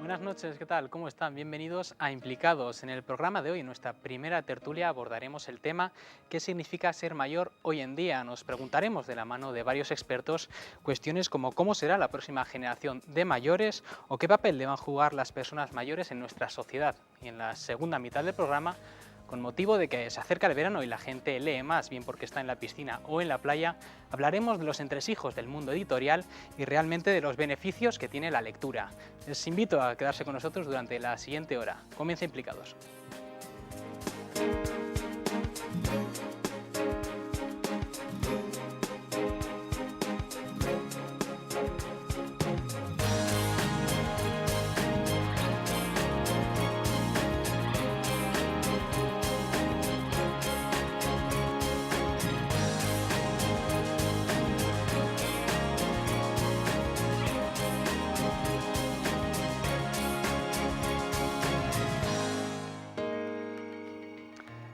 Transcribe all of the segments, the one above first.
Buenas noches, ¿qué tal? ¿Cómo están? Bienvenidos a Implicados. En el programa de hoy, en nuestra primera tertulia, abordaremos el tema ¿qué significa ser mayor hoy en día? Nos preguntaremos de la mano de varios expertos cuestiones como cómo será la próxima generación de mayores o qué papel deban jugar las personas mayores en nuestra sociedad. Y en la segunda mitad del programa, con motivo de que se acerca el verano y la gente lee más, bien porque está en la piscina o en la playa, hablaremos de los entresijos del mundo editorial y realmente de los beneficios que tiene la lectura. Les invito a quedarse con nosotros durante la siguiente hora. Comienza Implicados.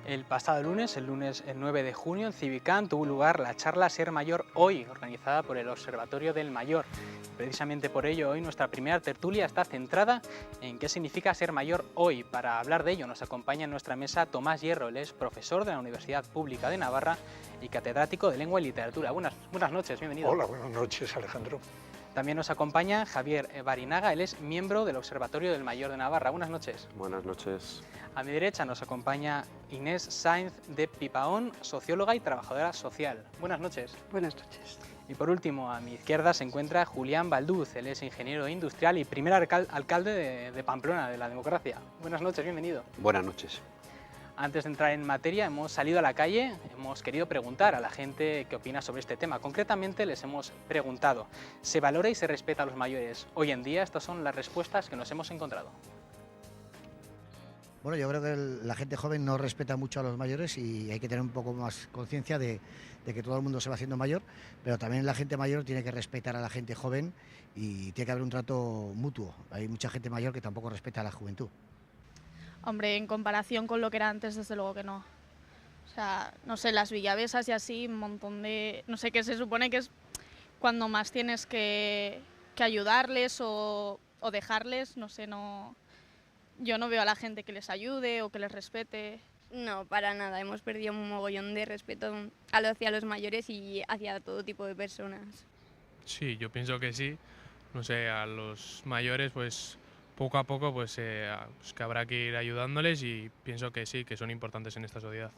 El pasado lunes, el 9 de junio, en Civicán tuvo lugar la charla Ser Mayor Hoy, organizada por el Observatorio del Mayor. Precisamente por ello, hoy nuestra primera tertulia está centrada en qué significa ser mayor hoy. Para hablar de ello nos acompaña en nuestra mesa Tomás Hierro, él es profesor de la Universidad Pública de Navarra y catedrático de Lengua y Literatura. Buenas noches, bienvenido. Hola, buenas noches, Alejandro. También nos acompaña Javier Barinaga, él es miembro del Observatorio del Mayor de Navarra. Buenas noches. Buenas noches. A mi derecha nos acompaña Inés Sainz de Pipaón, socióloga y trabajadora social. Buenas noches. Buenas noches. Y por último, a mi izquierda se encuentra Julián Balduz, él es ingeniero industrial y primer alcalde de Pamplona, de la democracia. Buenas noches, bienvenido. Buenas noches. Antes de entrar en materia, hemos salido a la calle, hemos querido preguntar a la gente qué opina sobre este tema. Concretamente les hemos preguntado, ¿se valora y se respeta a los mayores? Hoy en día estas son las respuestas que nos hemos encontrado. Bueno, yo creo que la gente joven no respeta mucho a los mayores y hay que tener un poco más conciencia de que todo el mundo se va haciendo mayor, pero también la gente mayor tiene que respetar a la gente joven y tiene que haber un trato mutuo. Hay mucha gente mayor que tampoco respeta a la juventud. Hombre, en comparación con lo que era antes, desde luego que no. O sea, no sé, las villavesas y así, un montón de... No sé, qué se supone que es cuando más tienes que ayudarles o dejarles, no sé, no... Yo no veo a la gente que les ayude o que les respete. No, para nada. Hemos perdido un mogollón de respeto hacia los mayores y hacia todo tipo de personas. Sí, yo pienso que sí. No sé, a los mayores pues poco a poco pues que habrá que ir ayudándoles y pienso que sí, que son importantes en esta sociedad.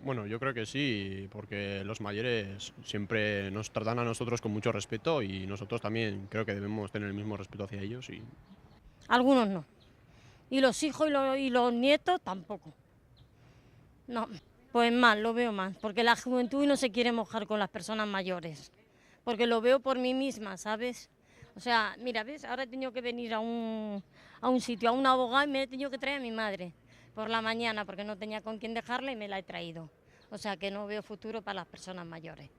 Bueno, yo creo que sí, porque los mayores siempre nos tratan a nosotros con mucho respeto y nosotros también creo que debemos tener el mismo respeto hacia ellos. Algunos no. Y los hijos y los nietos tampoco. No, pues mal, lo veo mal, porque la juventud no se quiere mojar con las personas mayores, porque lo veo por mí misma, ¿sabes? O sea, mira, ¿ves? Ahora he tenido que venir a un sitio, a un abogado y me he tenido que traer a mi madre por la mañana, porque no tenía con quién dejarla y me la he traído. O sea, que no veo futuro para las personas mayores.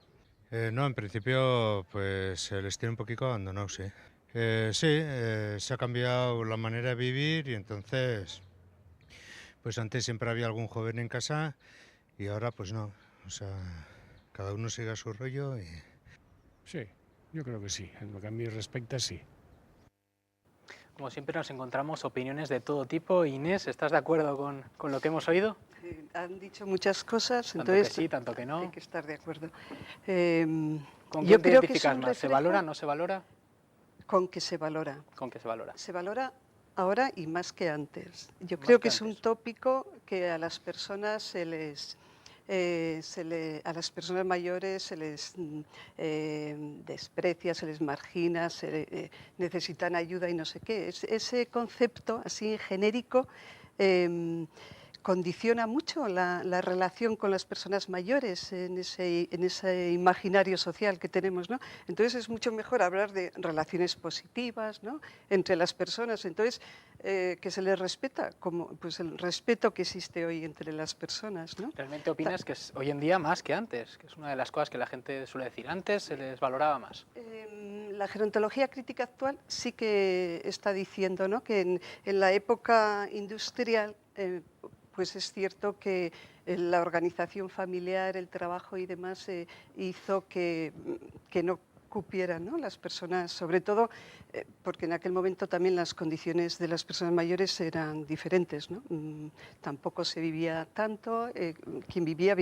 No, en principio, pues se les tiene un poquito abandonado, sí. Se ha cambiado la manera de vivir y entonces, pues antes siempre había algún joven en casa y ahora pues no. O sea, cada uno sigue a su rollo y... Sí, yo creo que sí. En lo que a mí respecta, sí. Como siempre nos encontramos opiniones de todo tipo. Inés, ¿estás de acuerdo con lo que hemos oído? Han dicho muchas cosas, Tanto entonces que sí, tanto que no. hay que estar de acuerdo. ¿Con qué Yo te creo que identificas es un más? ¿Se reflejo valora, no se valora? Con que se valora. ¿Con qué se valora? Se valora ahora y más que antes. Yo Más creo que que es un antes. tópico que a las personas a las personas mayores se les desprecia, se les margina, necesitan ayuda y no sé qué. Ese concepto así genérico condiciona mucho la relación con las personas mayores en ese imaginario social que tenemos, ¿no? Entonces es mucho mejor hablar de relaciones positivas, ¿no?, entre las personas. Entonces, que se les respeta, como pues el respeto que existe hoy entre las personas, ¿no? ¿Realmente opinas que es hoy en día más que antes? Que es una de las cosas que la gente suele decir. Antes se les valoraba más. La gerontología crítica actual sí que está diciendo, ¿no?, que en la época industrial pues es cierto que la organización familiar, el trabajo y demás hizo que no cupieran, ¿no? Las personas, sobre todo, porque en aquel momento también las condiciones de las personas mayores eran diferentes, ¿no? Tampoco se vivía tanto, quien vivía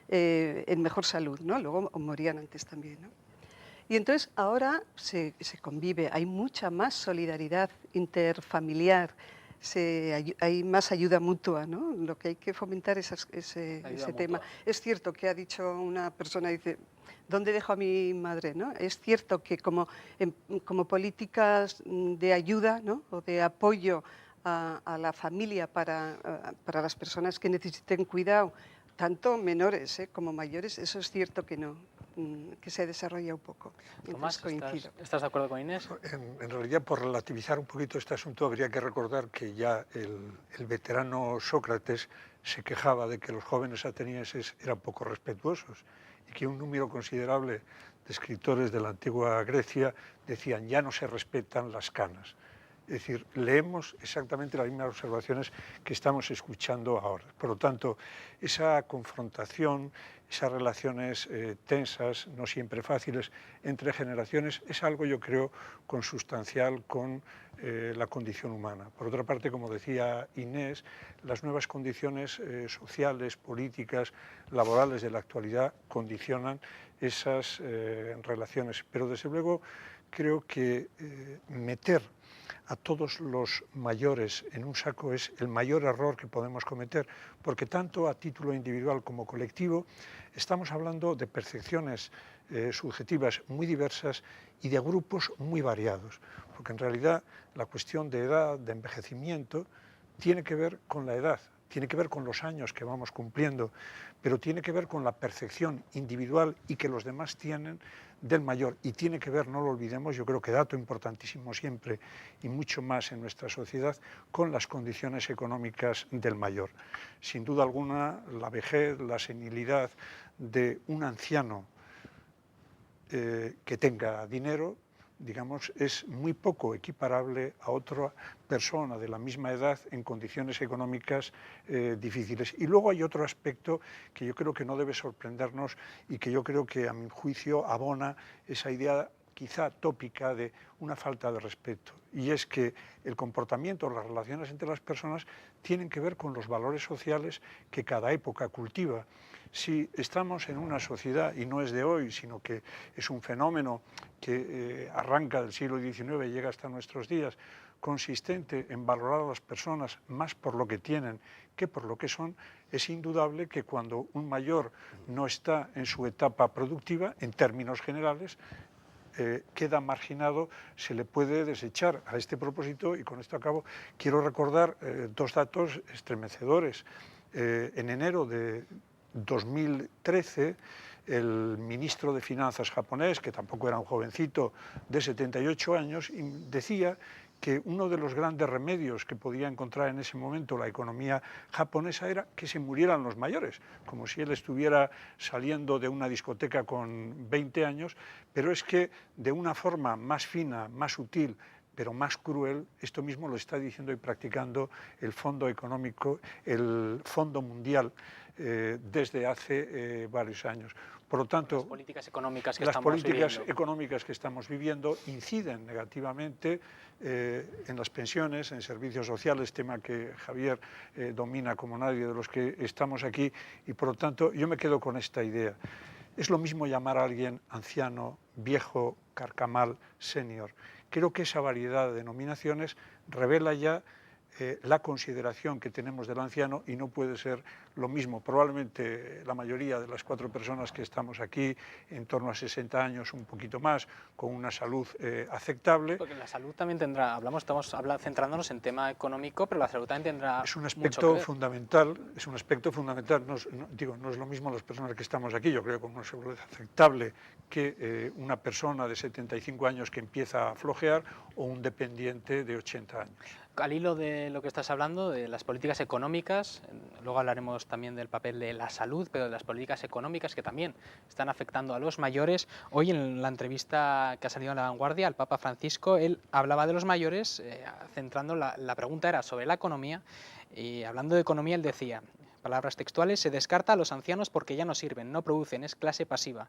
en mejor salud, ¿no? Luego morían antes también, ¿no? Y entonces ahora se convive, hay mucha más solidaridad interfamiliar, hay más ayuda mutua, ¿no? Lo que hay que fomentar es ese tema. Es cierto que ha dicho una persona, dice, ¿dónde dejo a mi madre? ¿No? Es cierto que como políticas de ayuda, ¿no? O de apoyo a la familia para las personas que necesiten cuidado, tanto menores como mayores, eso es cierto que no, que se desarrolla un poco. Tomás, ¿estás de acuerdo con Inés? En realidad, por relativizar un poquito este asunto, habría que recordar que ya el veterano Sócrates se quejaba de que los jóvenes atenienses eran poco respetuosos y que un número considerable de escritores de la antigua Grecia decían ya no se respetan las canas. Es decir, leemos exactamente las mismas observaciones que estamos escuchando ahora. Por lo tanto, esa confrontación, esas relaciones tensas, no siempre fáciles, entre generaciones, es algo, yo creo, consustancial con la condición humana. Por otra parte, como decía Inés, las nuevas condiciones sociales, políticas, laborales de la actualidad condicionan esas relaciones. Pero, desde luego, creo que meter a todos los mayores en un saco es el mayor error que podemos cometer, porque tanto a título individual como colectivo estamos hablando de percepciones subjetivas muy diversas y de grupos muy variados, porque en realidad la cuestión de edad, de envejecimiento, tiene que ver con la edad, tiene que ver con los años que vamos cumpliendo, pero tiene que ver con la percepción individual y que los demás tienen del mayor, y tiene que ver, no lo olvidemos, yo creo que dato importantísimo siempre y mucho más en nuestra sociedad, con las condiciones económicas del mayor. Sin duda alguna, la vejez, la senilidad de un anciano que tenga dinero, digamos, es muy poco equiparable a otra persona de la misma edad en condiciones económicas difíciles. Y luego hay otro aspecto que yo creo que no debe sorprendernos y que yo creo que, a mi juicio, abona esa idea quizá tópica de una falta de respeto, y es que el comportamiento, las relaciones entre las personas tienen que ver con los valores sociales que cada época cultiva. Si estamos en una sociedad, y no es de hoy, sino que es un fenómeno que arranca del siglo XIX y llega hasta nuestros días, consistente en valorar a las personas más por lo que tienen que por lo que son, es indudable que cuando un mayor no está en su etapa productiva, en términos generales, queda marginado, se le puede desechar. A este propósito, y con esto acabo, quiero recordar dos datos estremecedores. En enero de 2013, el ministro de Finanzas japonés, que tampoco era un jovencito de 78 años, decía que uno de los grandes remedios que podía encontrar en ese momento la economía japonesa era que se murieran los mayores, como si él estuviera saliendo de una discoteca con 20 años, pero es que de una forma más fina, más sutil, pero más cruel, esto mismo lo está diciendo y practicando el Fondo Económico, el Fondo Mundial, desde hace varios años. Por lo tanto, las políticas económicas que estamos viviendo inciden negativamente en las pensiones, en servicios sociales, tema que Javier domina como nadie de los que estamos aquí, y por lo tanto yo me quedo con esta idea. Es lo mismo llamar a alguien anciano, viejo, carcamal, senior. Creo que esa variedad de denominaciones revela ya la consideración que tenemos del anciano, y no puede ser lo mismo. Probablemente la mayoría de las 4 personas que estamos aquí, en torno a 60 años, un poquito más, con una salud aceptable. Porque la salud también tendrá, estamos centrándonos en tema económico, pero la salud también tendrá es un aspecto fundamental, es un aspecto fundamental. No es lo mismo las personas que estamos aquí, yo creo, con una salud aceptable, que una persona de 75 años que empieza a flojear, o un dependiente de 80 años. Al hilo de lo que estás hablando, de las políticas económicas, luego hablaremos también del papel de la salud, pero de las políticas económicas que también están afectando a los mayores. Hoy, en la entrevista que ha salido en La Vanguardia, el Papa Francisco, él hablaba de los mayores, centrando la pregunta era sobre la economía, y hablando de economía él decía, palabras textuales, se descarta a los ancianos porque ya no sirven, no producen, es clase pasiva.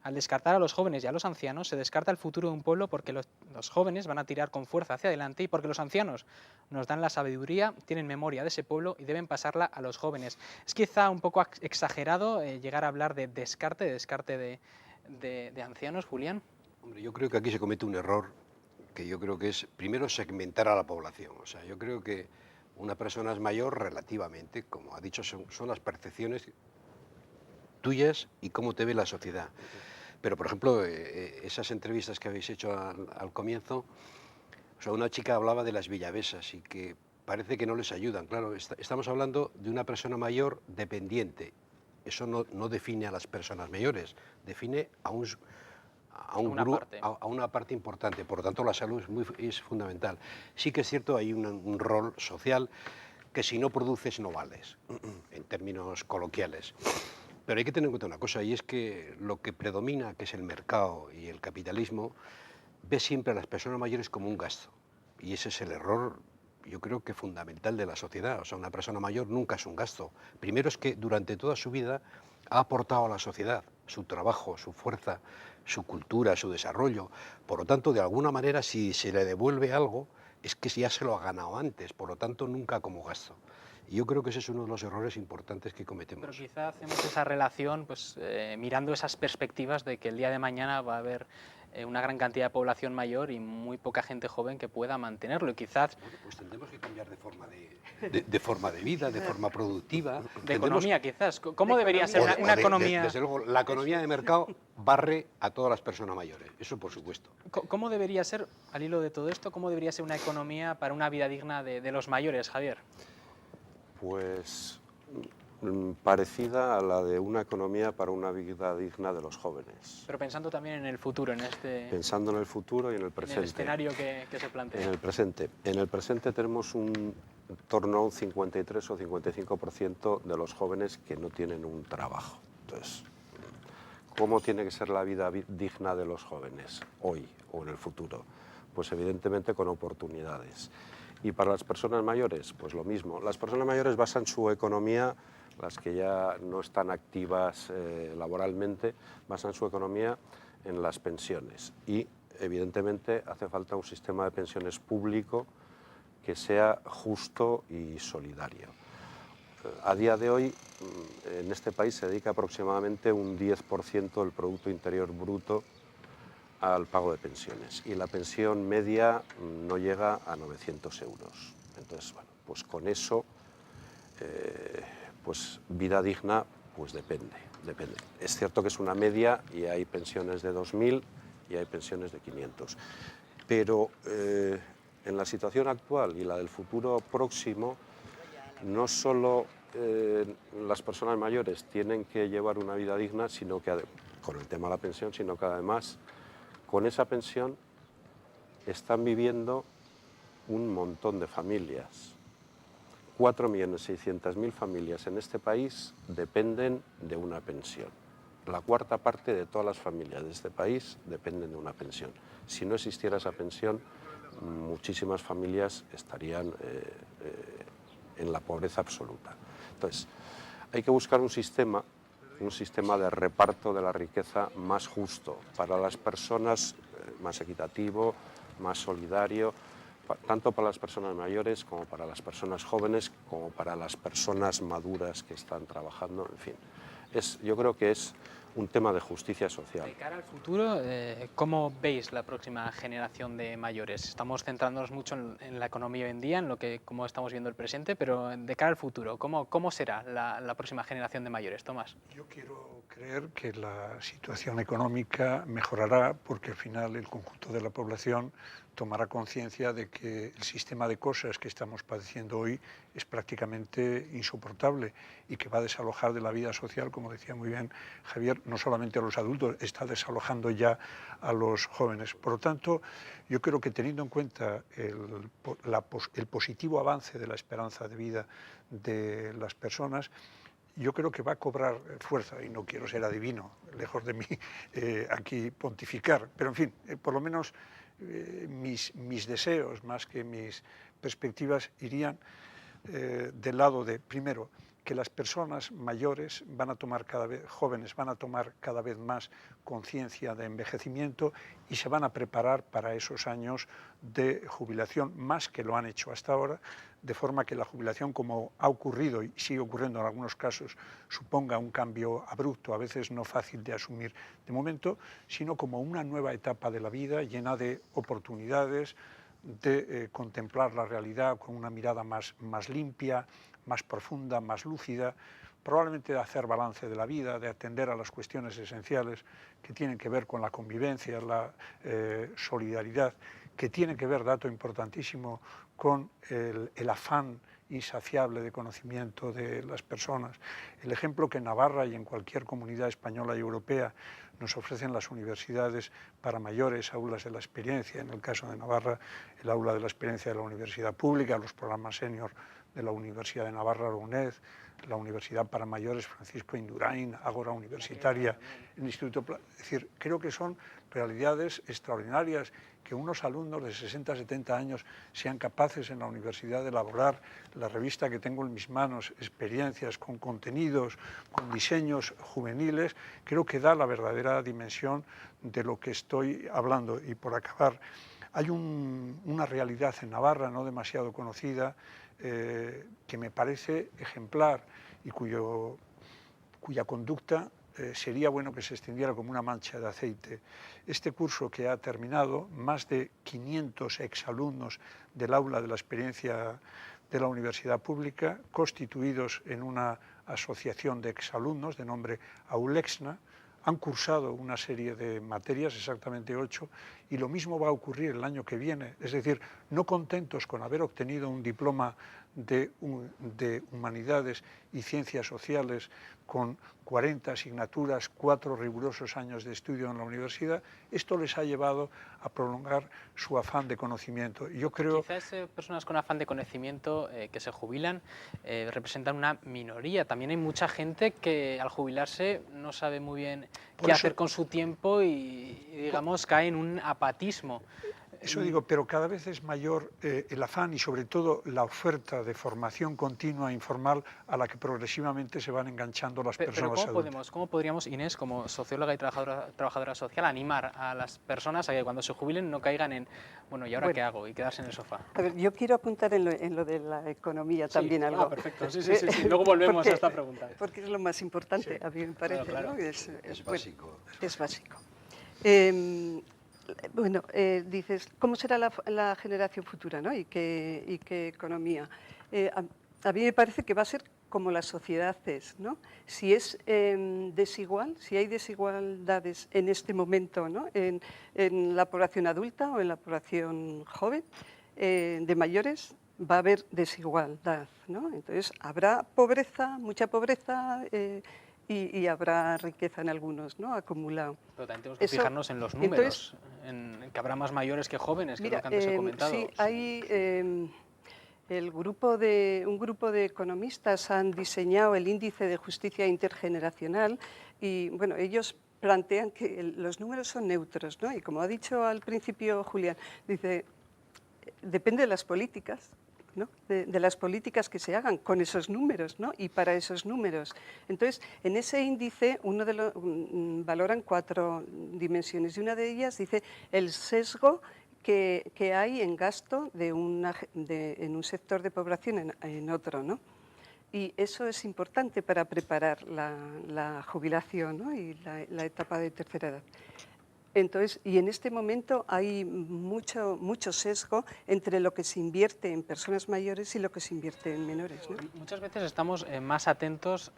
Al descartar a los jóvenes y a los ancianos, se descarta el futuro de un pueblo porque los jóvenes van a tirar con fuerza hacia adelante y porque los ancianos nos dan la sabiduría, tienen memoria de ese pueblo y deben pasarla a los jóvenes. Es quizá un poco exagerado llegar a hablar de descarte de ancianos, Julián. Hombre, yo creo que aquí se comete un error que yo creo que es, primero, segmentar a la población. O sea, yo creo que una persona es mayor relativamente, como ha dicho, son las percepciones tuyas y cómo te ve la sociedad. Pero, por ejemplo, esas entrevistas que habéis hecho al comienzo, o sea, una chica hablaba de las villavesas y que parece que no les ayudan. Claro, estamos hablando de una persona mayor dependiente. Eso no define a las personas mayores, define a una parte importante. Por lo tanto, la salud es fundamental. Sí que es cierto, hay un rol social que si no produces no vales, en términos coloquiales. Pero hay que tener en cuenta una cosa, y es que lo que predomina, que es el mercado y el capitalismo, ve siempre a las personas mayores como un gasto. Y ese es el error, yo creo que fundamental de la sociedad. O sea, una persona mayor nunca es un gasto. Primero es que durante toda su vida ha aportado a la sociedad su trabajo, su fuerza, su cultura, su desarrollo. Por lo tanto, de alguna manera, si se le devuelve algo, es que ya se lo ha ganado antes. Por lo tanto, nunca como gasto. Y yo creo que ese es uno de los errores importantes que cometemos. Pero quizá hacemos esa relación pues, mirando esas perspectivas de que el día de mañana va a haber una gran cantidad de población mayor y muy poca gente joven que pueda mantenerlo. Y quizás... Bueno, pues tendremos que cambiar de forma de vida, de forma productiva. De economía, quizás. ¿Cómo debería ser una economía? Desde luego, la economía de mercado barre a todas las personas mayores, eso por supuesto. ¿Cómo debería ser, al hilo de todo esto, cómo debería ser una economía para una vida digna de los mayores, Javier? Pues parecida a la de una economía para una vida digna de los jóvenes. Pero pensando también en el futuro, en este... Pensando en el futuro y en el presente. En el escenario que se plantea. En el presente. En el presente tenemos en torno a un 53 o 55% de los jóvenes que no tienen un trabajo. Entonces, ¿cómo tiene que ser la vida digna de los jóvenes hoy o en el futuro? Pues evidentemente con oportunidades. Y para las personas mayores, pues lo mismo. Las personas mayores basan su economía, las que ya no están activas laboralmente, basan su economía en las pensiones. Y evidentemente hace falta un sistema de pensiones público que sea justo y solidario. A día de hoy, en este país se dedica aproximadamente un 10% del Producto Interior Bruto al pago de pensiones y la pensión media no llega a 900 euros. Entonces, bueno, pues con eso, pues vida digna, pues depende. Es cierto que es una media y hay pensiones de 2.000 y hay pensiones de 500. Pero en la situación actual y la del futuro próximo, no solo las personas mayores tienen que llevar una vida digna, sino que con el tema de la pensión, sino que además con esa pensión están viviendo un montón de familias. 4.600.000 familias en este país dependen de una pensión. La cuarta parte de todas las familias de este país dependen de una pensión. Si no existiera esa pensión, muchísimas familias estarían en la pobreza absoluta. Entonces, hay que buscar un sistema de reparto de la riqueza más justo para las personas, más equitativo, más solidario, tanto para las personas mayores como para las personas jóvenes, como para las personas maduras que están trabajando, en fin. Yo creo que es un tema de justicia social. De cara al futuro, ¿cómo veis la próxima generación de mayores? Estamos centrándonos mucho en la economía hoy en día, en cómo estamos viendo el presente, pero de cara al futuro, ¿cómo será la próxima generación de mayores, Tomás? Yo quiero creer que la situación económica mejorará porque al final el conjunto de la población tomará conciencia de que el sistema de cosas que estamos padeciendo hoy es prácticamente insoportable y que va a desalojar de la vida social, como decía muy bien Javier, no solamente a los adultos, está desalojando ya a los jóvenes. Por lo tanto, yo creo que teniendo en cuenta el positivo avance de la esperanza de vida de las personas, yo creo que va a cobrar fuerza, y no quiero ser adivino, lejos de mí aquí pontificar, pero en fin, por lo menos mis deseos más que mis perspectivas irían del lado de, primero, que las personas mayores jóvenes van a tomar cada vez más conciencia de envejecimiento y se van a preparar para esos años de jubilación más que lo han hecho hasta ahora, de forma que la jubilación, como ha ocurrido y sigue ocurriendo en algunos casos, suponga un cambio abrupto, a veces no fácil de asumir de momento, sino como una nueva etapa de la vida llena de oportunidades, de contemplar la realidad con una mirada más limpia, más profunda, más lúcida, probablemente de hacer balance de la vida, de atender a las cuestiones esenciales que tienen que ver con la convivencia, la solidaridad, que tienen que ver, dato importantísimo, con el afán insaciable de conocimiento de las personas. El ejemplo que en Navarra y en cualquier comunidad española y europea nos ofrecen las universidades para mayores, aulas de la experiencia, en el caso de Navarra, el aula de la experiencia de la universidad pública, los programas senior de la Universidad de Navarra, la UNED, la Universidad para Mayores Francisco Indurain, Ágora Universitaria, el Instituto... Es decir, creo que son realidades extraordinarias que unos alumnos de 60, 70 años sean capaces en la universidad de elaborar la revista que tengo en mis manos, experiencias con contenidos, con diseños juveniles, creo que da la verdadera dimensión de lo que estoy hablando. Y por acabar, hay una realidad en Navarra no demasiado conocida, que me parece ejemplar y cuya conducta sería bueno que se extendiera como una mancha de aceite. Este curso que ha terminado, más de 500 exalumnos del aula de la experiencia de la universidad pública, constituidos en una asociación de exalumnos de nombre Aulexna, han cursado una serie de materias, exactamente 8, y lo mismo va a ocurrir el año que viene. Es decir, no contentos con haber obtenido un diploma de Humanidades y Ciencias Sociales con 40 asignaturas, 4 rigurosos años de estudio en la universidad, esto les ha llevado a prolongar su afán de conocimiento. Yo creo... Quizás personas con afán de conocimiento que se jubilan representan una minoría. También hay mucha gente que al jubilarse no sabe muy bien qué hacer con su tiempo y digamos, cae en un apatismo. Eso digo, pero cada vez es mayor el afán y sobre todo la oferta de formación continua informal a la que progresivamente se van enganchando las personas adultas. ¿Cómo podríamos, Inés, como socióloga y trabajadora social, animar a las personas a que cuando se jubilen no caigan en, bueno, ¿y ahora qué hago? Y quedarse en el sofá. A ver, yo quiero apuntar en lo de la economía también algo. Ah, perfecto, sí. Luego volvemos a esta pregunta. Porque es lo más importante, a mí me parece. Claro. ¿no? Es básico. Bueno, es básico. Bueno, dices, ¿cómo será la generación futura, ¿no? ¿Y qué economía? A mí me parece que va a ser como la sociedad es, ¿no? Si es desigual, si hay desigualdades en este momento, ¿no? En la población adulta o en la población joven, de mayores, va a haber desigualdad, ¿no? Entonces, habrá pobreza, mucha pobreza, y habrá riqueza en algunos, ¿no? Acumulado. Pero también tenemos que fijarnos en los números, en que habrá más mayores que jóvenes, que es lo que antes he comentado. Sí, hay un grupo de economistas han diseñado el índice de justicia intergeneracional y, bueno, ellos plantean que los números son neutros, ¿no? Y como ha dicho al principio Julián, dice, depende de las políticas, ¿no? De las políticas que se hagan con esos números, ¿no? Y para esos números. Entonces, en ese índice valoran 4 dimensiones y una de ellas dice el sesgo que hay en gasto en un sector de población en otro, ¿no? Y eso es importante para preparar la jubilación, ¿no? Y la etapa de tercera edad. Entonces, y en este momento hay mucho sesgo entre lo que se invierte en personas mayores y lo que se invierte en menores, ¿no? Muchas veces estamos más atentos,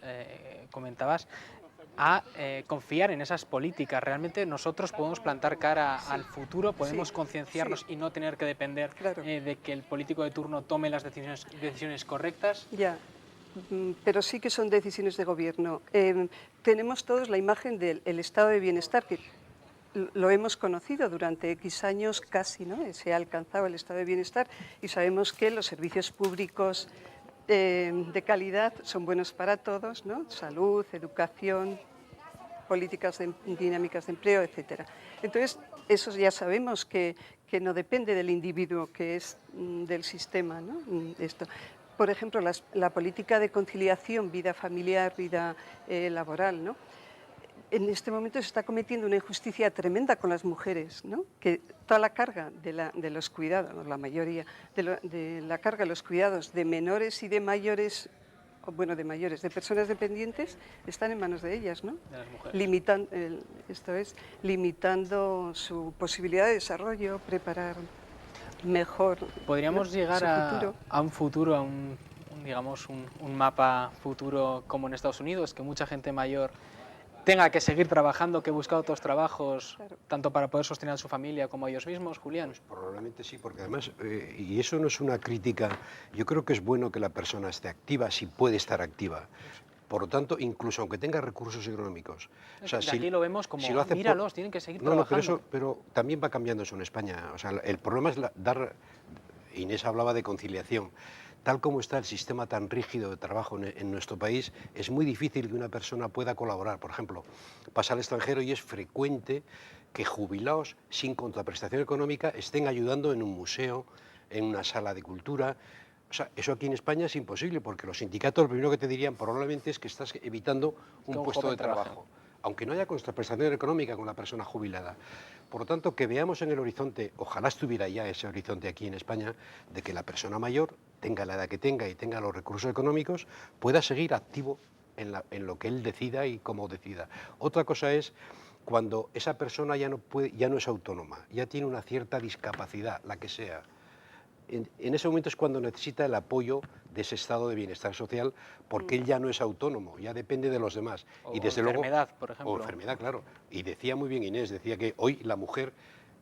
comentabas, a confiar en esas políticas. Realmente nosotros podemos plantar cara al futuro, podemos concienciarnos y no tener que depender de que el político de turno tome las decisiones correctas. Ya. Pero sí que son decisiones de gobierno. Tenemos todos la imagen del estado de bienestar, que lo hemos conocido durante X años casi, ¿no? Se ha alcanzado el estado de bienestar y sabemos que los servicios públicos de calidad son buenos para todos, ¿no? Salud, educación, políticas dinámicas de empleo, etcétera. Entonces, eso ya sabemos que no depende del individuo, que es del sistema, ¿no? Esto. por ejemplo, la política de conciliación, vida familiar, vida laboral, ¿no? En este momento se está cometiendo una injusticia tremenda con las mujeres, ¿no? Que toda la carga de los cuidados, la mayoría de la carga de los cuidados de menores y de mayores, bueno, de mayores, de personas dependientes, están en manos de ellas, ¿no? De las mujeres. Limitando su posibilidad de desarrollo, preparar mejor. ¿Podríamos ¿no? llegar Futuro. a un futuro, a digamos, un mapa futuro como en Estados Unidos, que mucha gente mayor tenga que seguir trabajando, que buscar otros trabajos, tanto para poder sostener a su familia como a ellos mismos, Julián? Pues probablemente sí, porque además, y eso no es una crítica, yo creo que es bueno que la persona esté activa, si puede estar activa. Por lo tanto, incluso aunque tenga recursos económicos. O sea, aquí lo vemos como, míralos, tienen que seguir trabajando. Pero también va cambiando eso en España. O sea, el problema es Inés hablaba de conciliación. Tal como está el sistema tan rígido de trabajo en nuestro país, es muy difícil que una persona pueda colaborar. Por ejemplo, pasa al extranjero y es frecuente que jubilados sin contraprestación económica estén ayudando en un museo, en una sala de cultura. O sea, eso aquí en España es imposible, porque los sindicatos lo primero que te dirían probablemente es que estás evitando un puesto de trabajo, aunque no haya contraprestación económica con la persona jubilada. Por lo tanto, que veamos en el horizonte, ojalá estuviera ya ese horizonte aquí en España, de que la persona mayor, tenga la edad que tenga y tenga los recursos económicos, pueda seguir activo en lo que él decida y cómo decida. Otra cosa es cuando esa persona ya no es autónoma, ya tiene una cierta discapacidad, la que sea. En ese momento es cuando necesita el apoyo de ese estado de bienestar social, porque él ya no es autónomo, ya depende de los demás. Y desde enfermedad, por ejemplo. O enfermedad, claro. Y decía muy bien Inés, decía que hoy la mujer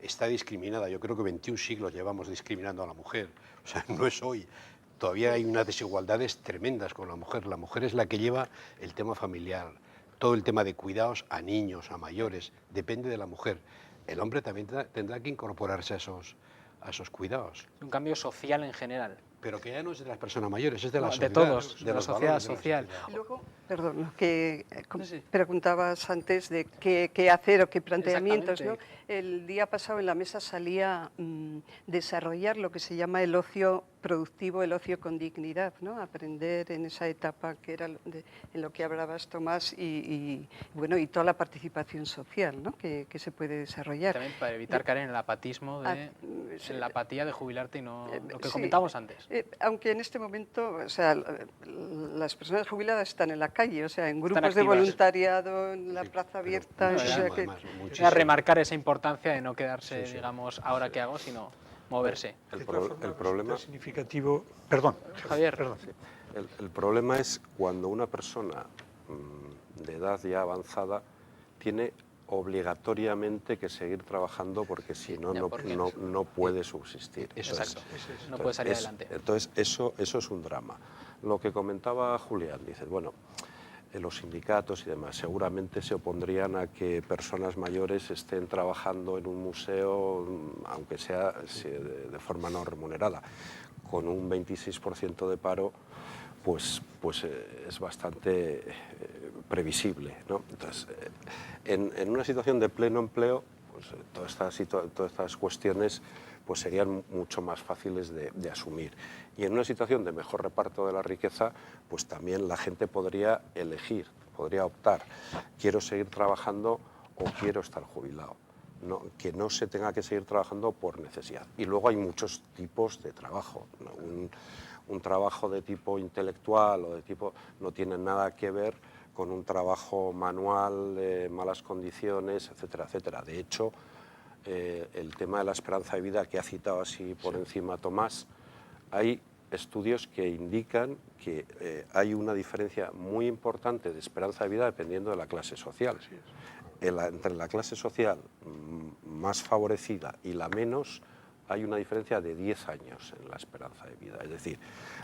está discriminada. Yo creo que 21 siglos llevamos discriminando a la mujer. O sea, no es hoy. Todavía hay unas desigualdades tremendas con la mujer. La mujer es la que lleva el tema familiar, todo el tema de cuidados a niños, a mayores. Depende de la mujer. El hombre también tendrá que incorporarse a esos cuidados. Un cambio social en general. Pero que ya no es de las personas mayores, es de la sociedad. De todos, de la sociedad social. Y luego, perdón, lo que preguntabas antes de qué hacer o qué planteamientos, ¿no? El día pasado en la mesa salía desarrollar lo que se llama el ocio productivo, el ocio con dignidad, ¿no? Aprender en esa etapa que era en lo que hablabas, Tomás, y toda la participación social, ¿no? que se puede desarrollar. También para evitar caer en el apatismo, en la apatía de jubilarte y no lo que comentábamos antes. Aunque en este momento, o sea, las personas jubiladas están en la calle, o sea, en grupos de voluntariado, en la plaza abierta. O sea, que remarcar esa importancia de no quedarse, digamos, ahora qué hago, sino moverse. El problema significativo. Perdón, Javier. Perdón. El problema es cuando una persona de edad ya avanzada tiene obligatoriamente que seguir trabajando porque si no, no puede subsistir. Exacto, no puede salir adelante. Entonces, eso es un drama. Lo que comentaba Julián, dice, bueno, los sindicatos y demás seguramente se opondrían a que personas mayores estén trabajando en un museo, aunque sea de forma no remunerada. Con un 26% de paro, pues es bastante previsible, ¿no? Entonces, en una situación de pleno empleo, pues todas estas cuestiones pues serían mucho más fáciles de asumir. Y en una situación de mejor reparto de la riqueza, pues también la gente podría elegir, podría optar, quiero seguir trabajando o quiero estar jubilado. No, que no se tenga que seguir trabajando por necesidad. Y luego hay muchos tipos de trabajo, ¿no? Un trabajo de tipo intelectual o de tipo no tiene nada que ver con un trabajo manual de malas condiciones, etcétera, etcétera. De hecho, el tema de la esperanza de vida que ha citado así por encima Tomás, hay estudios que indican que hay una diferencia muy importante de esperanza de vida dependiendo de la clase social. Entre la clase social más favorecida y la menos hay una diferencia de 10 años en la esperanza de vida. Es decir,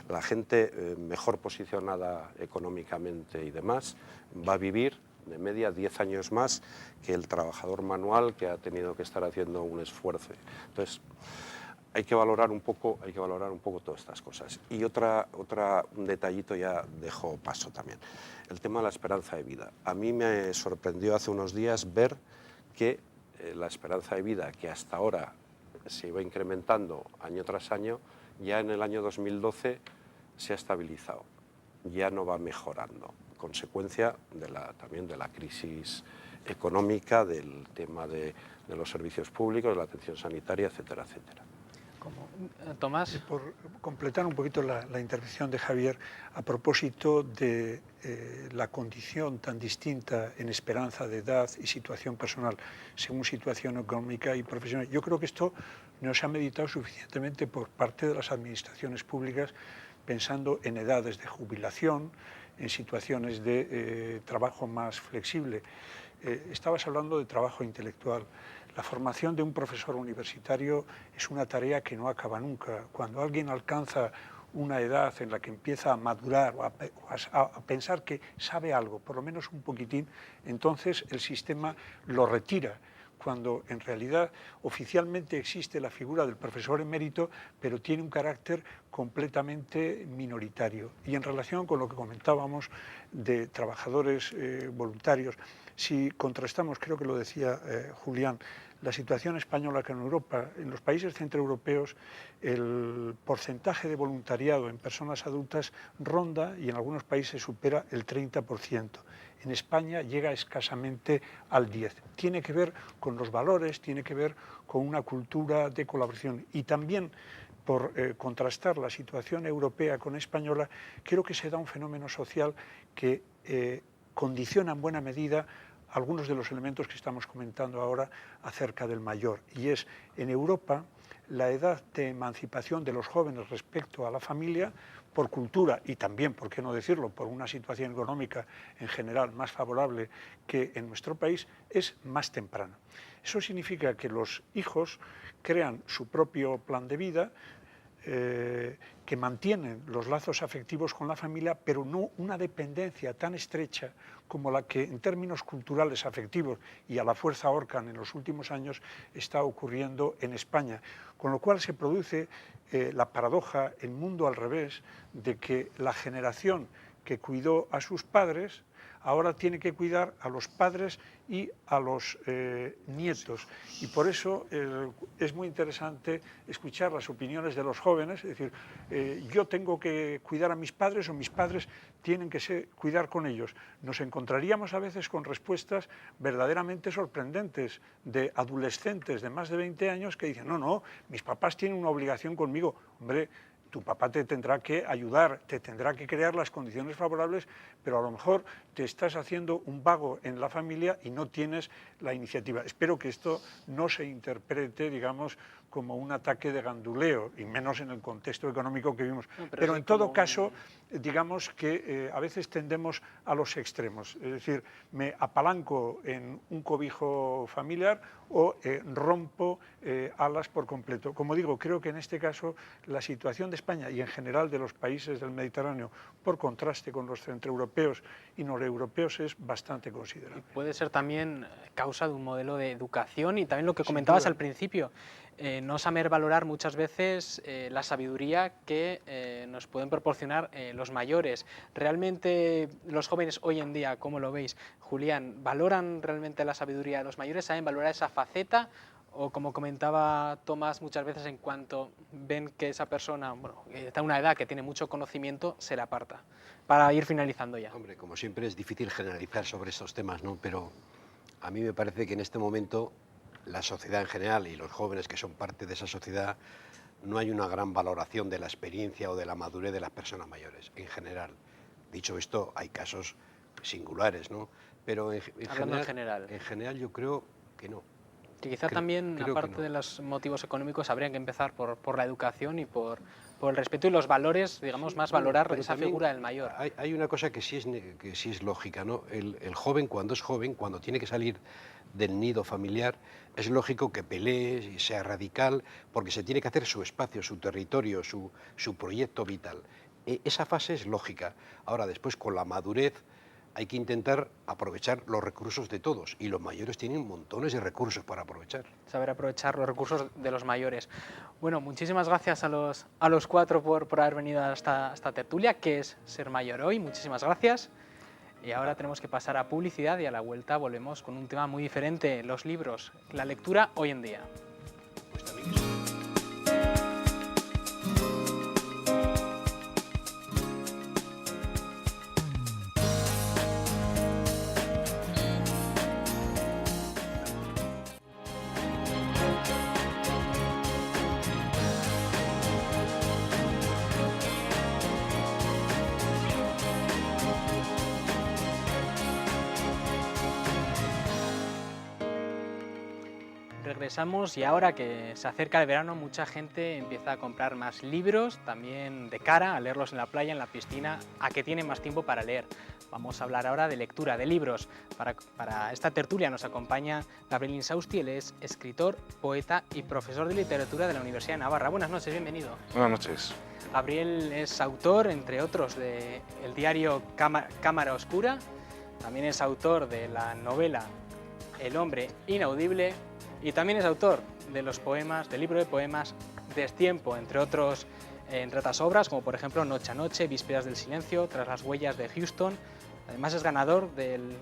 la gente mejor posicionada económicamente y demás va a vivir de media 10 años más que el trabajador manual que ha tenido que estar haciendo un esfuerzo. Entonces, hay que valorar un poco todas estas cosas. Y un detallito ya dejo paso también. El tema de la esperanza de vida. A mí me sorprendió hace unos días ver que la esperanza de vida, que hasta ahora se iba incrementando año tras año, ya en el año 2012 se ha estabilizado, ya no va mejorando, consecuencia también de la crisis económica, del tema de los servicios públicos, de la atención sanitaria, etcétera, etcétera. Tomás. Por completar un poquito la intervención de Javier, a propósito de la condición tan distinta en esperanza de edad y situación personal, según situación económica y profesional, yo creo que esto no se ha meditado suficientemente por parte de las administraciones públicas, pensando en edades de jubilación, en situaciones de trabajo más flexible. Estabas hablando de trabajo intelectual. La formación de un profesor universitario es una tarea que no acaba nunca. Cuando alguien alcanza una edad en la que empieza a madurar o a pensar que sabe algo, por lo menos un poquitín, entonces el sistema lo retira, cuando en realidad oficialmente existe la figura del profesor emérito, pero tiene un carácter completamente minoritario. Y en relación con lo que comentábamos de trabajadores voluntarios, si contrastamos, creo que lo decía Julián, la situación española con Europa, en los países centroeuropeos el porcentaje de voluntariado en personas adultas ronda y en algunos países supera el 30%. En España llega escasamente al 10%. Tiene que ver con los valores, tiene que ver con una cultura de colaboración y también por contrastar la situación europea con española, creo que se da un fenómeno social que condiciona en buena medida algunos de los elementos que estamos comentando ahora acerca del mayor. Y es, en Europa, la edad de emancipación de los jóvenes respecto a la familia, por cultura y también, por qué no decirlo, por una situación económica en general más favorable que en nuestro país, es más temprana. Eso significa que los hijos crean su propio plan de vida, que mantienen los lazos afectivos con la familia, pero no una dependencia tan estrecha como la que en términos culturales afectivos y a la fuerza ahorcan en los últimos años está ocurriendo en España. Con lo cual se produce la paradoja, el mundo al revés, de que la generación que cuidó a sus padres ahora tiene que cuidar a los padres y a los nietos. Y por eso es muy interesante escuchar las opiniones de los jóvenes, es decir, yo tengo que cuidar a mis padres o mis padres tienen que cuidar con ellos. Nos encontraríamos a veces con respuestas verdaderamente sorprendentes de adolescentes de más de 20 años que dicen, no, mis papás tienen una obligación conmigo. Hombre, tu papá te tendrá que ayudar, te tendrá que crear las condiciones favorables, pero a lo mejor te estás haciendo un vago en la familia y no tienes la iniciativa. Espero que esto no se interprete, digamos, como un ataque de ganduleo, y menos en el contexto económico que vivimos. No, pero en todo caso, digamos que a veces tendemos a los extremos, es decir, me apalanco en un cobijo familiar o rompo alas por completo. Como digo, creo que en este caso la situación de España y en general de los países del Mediterráneo, por contraste con los centroeuropeos y noreuropeos, es bastante considerable. Y puede ser también causa de un modelo de educación y también lo que comentabas al principio, no saber valorar muchas veces la sabiduría que nos pueden proporcionar los mayores. ¿Realmente los jóvenes hoy en día, cómo lo veis, Julián, valoran realmente la sabiduría de los mayores? ¿Saben valorar esa faceta? O como comentaba Tomás, muchas veces en cuanto ven que esa persona está en una edad que tiene mucho conocimiento, se la aparta. Para ir finalizando ya. Hombre, como siempre es difícil generalizar sobre estos temas, ¿no? Pero a mí me parece que en este momento la sociedad en general y los jóvenes que son parte de esa sociedad, no hay una gran valoración de la experiencia o de la madurez de las personas mayores, en general. Dicho esto, hay casos singulares, ¿no? Pero en general yo creo que no. Que quizá también, aparte de los motivos económicos, habría que empezar por la educación y por el respeto y los valores, digamos, más valorar esa figura del mayor. Hay una cosa que sí es lógica, ¿no? El joven, cuando es joven, cuando tiene que salir del nido familiar, es lógico que pelee y sea radical, porque se tiene que hacer su espacio, su territorio, su proyecto vital. Esa fase es lógica. Ahora, después, con la madurez, hay que intentar aprovechar los recursos de todos, y los mayores tienen montones de recursos para aprovechar. Saber aprovechar los recursos de los mayores. Bueno, muchísimas gracias a los cuatro por haber venido a esta tertulia, que es Ser Mayor Hoy. Muchísimas gracias. Y ahora tenemos que pasar a publicidad y a la vuelta volvemos con un tema muy diferente, los libros, la lectura hoy en día. regresamos y ahora que se acerca el verano mucha gente empieza a comprar más libros, también de cara a leerlos en la playa, en la piscina, a que tienen más tiempo para leer. Vamos a hablar ahora de lectura, de libros. Para esta tertulia nos acompaña Gabriel Insausti, él es escritor, poeta y profesor de literatura de la Universidad de Navarra. Buenas noches, bienvenido. Buenas noches. Gabriel es autor, entre otros, del diario Cámara Oscura, también es autor de la novela El hombre inaudible y también es autor de los poemas, del libro de poemas Destiempo, entre otras obras, como por ejemplo Noche a Noche, Vísperas del Silencio, Tras las huellas de Houston. Además es ganador del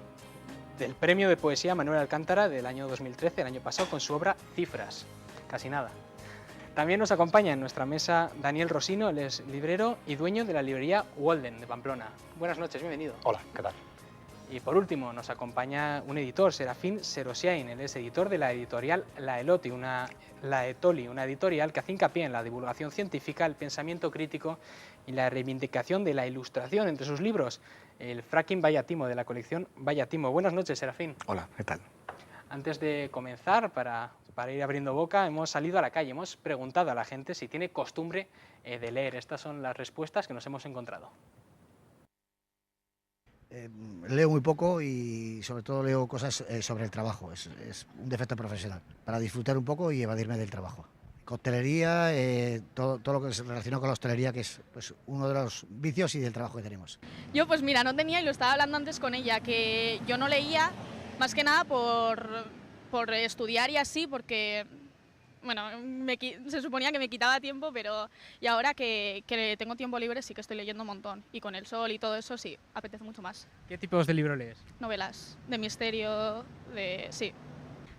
premio de poesía Manuel Alcántara del año 2013, el año pasado, con su obra Cifras, casi nada. También nos acompaña en nuestra mesa Daniel Rosino, él es librero y dueño de la librería Walden de Pamplona. Buenas noches, bienvenido. Hola, ¿qué tal? Y por último nos acompaña un editor, Serafín Serosiain, él es editor de la editorial Laetoli, una editorial que hace hincapié en la divulgación científica, el pensamiento crítico y la reivindicación de la ilustración entre sus libros, el Fracking Vaya Timo, de la colección Vaya Timo. Buenas noches, Serafín. Hola, ¿qué tal? Antes de comenzar, para ir abriendo boca, hemos salido a la calle, hemos preguntado a la gente si tiene costumbre de leer. Estas son las respuestas que nos hemos encontrado. Leo muy poco y sobre todo leo cosas sobre el trabajo, es un defecto profesional, para disfrutar un poco y evadirme del trabajo. Coctelería, todo lo que se relaciona con la hostelería, que es pues, uno de los vicios y del trabajo que tenemos. Yo pues mira, no tenía, y lo estaba hablando antes con ella, que yo no leía más que nada por estudiar y así, porque bueno, se suponía que me quitaba tiempo, pero y ahora que tengo tiempo libre sí que estoy leyendo un montón. Y con el sol y todo eso sí, apetece mucho más. ¿Qué tipos de libros lees? Novelas, de misterio, sí.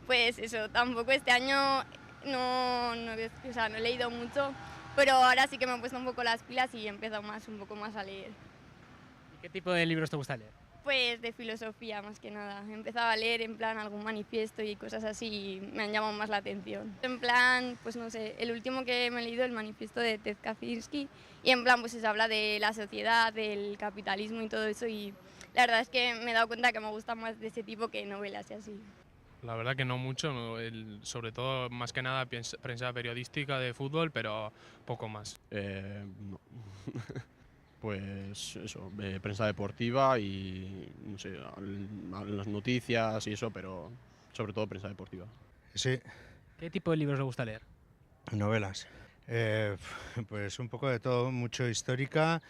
Pues eso, tampoco este año no he leído mucho, pero ahora sí que me he puesto un poco las pilas y he empezado un poco más a leer. ¿Y qué tipo de libros te gusta leer? Pues de filosofía más que nada. He empezado a leer en plan algún manifiesto y cosas así y me han llamado más la atención. En plan, pues no sé, el último que me he leído, el manifiesto de Ted Kaczynski, y en plan pues se habla de la sociedad, del capitalismo y todo eso, y la verdad es que me he dado cuenta que me gusta más de ese tipo que novelas y así. La verdad que no mucho, sobre todo más que nada prensa periodística de fútbol, pero poco más. No. Pues eso, prensa deportiva y no sé, las noticias y eso, pero sobre todo prensa deportiva. Sí. ¿Qué tipo de libros le gusta leer? Novelas. Pues un poco de todo, mucho histórica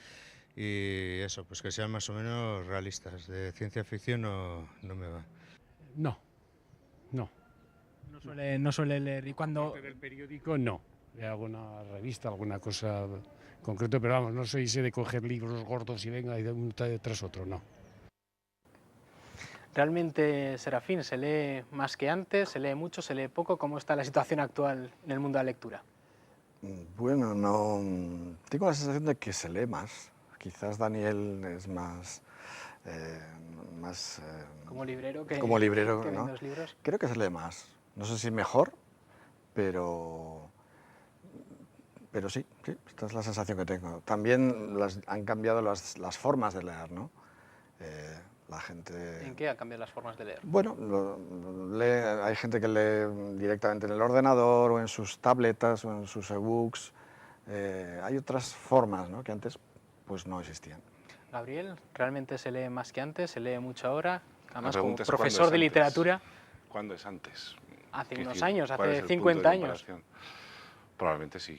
y eso, pues que sean más o menos realistas. De ciencia ficción no me va. No. No suele leer. ¿Y cuando del periódico no? De alguna revista, alguna cosa concreto, pero vamos, no soy ese de coger libros gordos y venga y de un tras otro, no. Realmente, Serafín, se lee más que antes, se lee mucho, se lee poco? ¿Cómo está la situación actual en el mundo de la lectura? Bueno, no. Tengo la sensación de que se lee más. Quizás Daniel es más. Como librero que ¿no? vende los libros. Creo que se lee más. No sé si mejor, pero sí, esta es la sensación que tengo. También han cambiado las formas de leer, ¿no? La gente... ¿En qué han cambiado las formas de leer? Bueno, hay gente que lee directamente en el ordenador o en sus tabletas o en sus ebooks. Hay otras formas, ¿no?, que antes pues no existían. Gabriel, ¿realmente se lee más que antes? ¿Se lee mucho ahora? Además, como es profesor de literatura. ¿Cuándo es antes? Hace unos años, hace 50 años. Probablemente sí.